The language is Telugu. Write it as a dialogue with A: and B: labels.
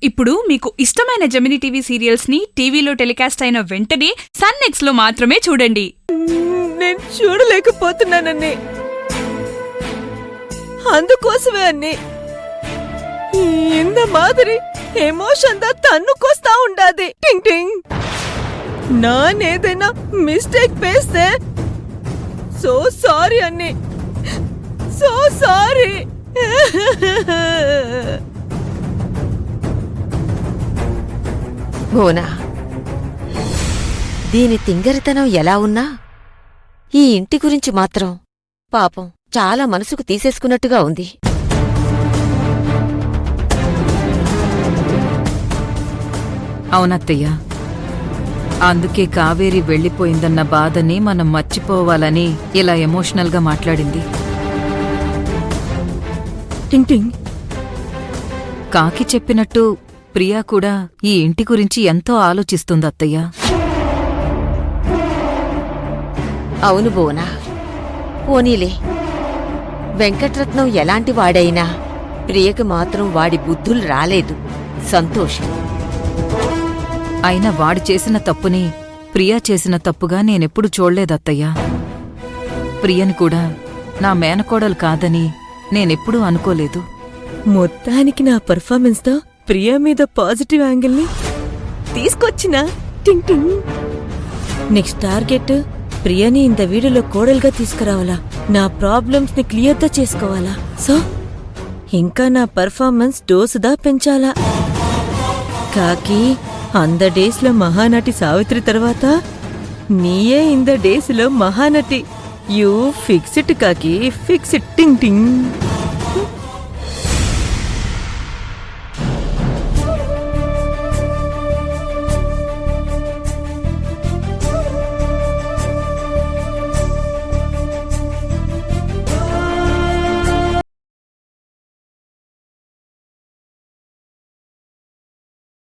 A: ఇప్పుడు మీకు ఇష్టమైన జెమినీ టీవీ సీరియల్స్ ని టీవీలో టెలికాస్ట్ అయిన వెంటనే సన్ నెక్స్ట్ లో మాత్రమే చూడండి.
B: నేను చూడలేకపోతున్నానని, అందుకోసమే అన్ని இந்த மாதிரி ఎమోషన్ దా తన్నుకొస్తా ఉండాది. టింగ్ టింగ్ నానేదైనా మిస్టేక్ చేస్తే సో సారీ అన్ని, సో సారీ.
C: భువనా, దీని తింగరితనం ఎలా ఉన్నా ఈ ఇంటి గురించి మాత్రం పాపం చాలా మనసుకు తీసేసుకున్నట్టుగా ఉంది.
D: అవునత్తయ్య, అందుకే కావేరి వెళ్ళిపోయిందన్న బాధని మనం మర్చిపోవాలని ఇలా ఎమోషనల్గా మాట్లాడింది.
B: టింగ్ టింగ్
D: కాకి చెప్పినట్టు ప్రియా కూడా ఈ ఇంటి గురించి ఎంతో ఆలోచిస్తుంది అత్తయ్య.
C: అవును భువనా, పోనీలే. వెంకట్రత్నం ఎలాంటి వాడైనా ప్రియకి మాత్రం వాడి బుద్ధులు రాలేదు. సంతోషం.
D: అయినా వాడు చేసిన తప్పుని ప్రియా చేసిన తప్పుగా నేనెప్పుడు చూడలేదత్తయ్య. ప్రియని కూడా నా మేనకోడలు కాదని నేనెప్పుడూ అనుకోలేదు.
B: మొత్తానికి నా పర్ఫార్మెన్స్ తో ప్రియా మీద పాజిటివ్ యాంగిల్ ని తీసుకొచ్చినా. టింగ్ టింగ్ నెక్స్ట్ టార్గెట్ ప్రియాని ఇంత వీడియోలో కోడలుగా తీసుకురావాలా, నా ప్రాబ్లమ్స్ ని క్లియర్ దా చేసుకోవాలా. సో ఇంకా నా పర్ఫార్మెన్స్ డోసుదా పెంచాలా. కాకి అంద డేస్ లో మహానటి సావిత్రి తర్వాత నీయే ఇంద డేస్ లో మహానటి. యూ ఫిక్స్ ఇట్ కాకి, ఫిక్స్ ఇట్. టింగ్ టింగ్.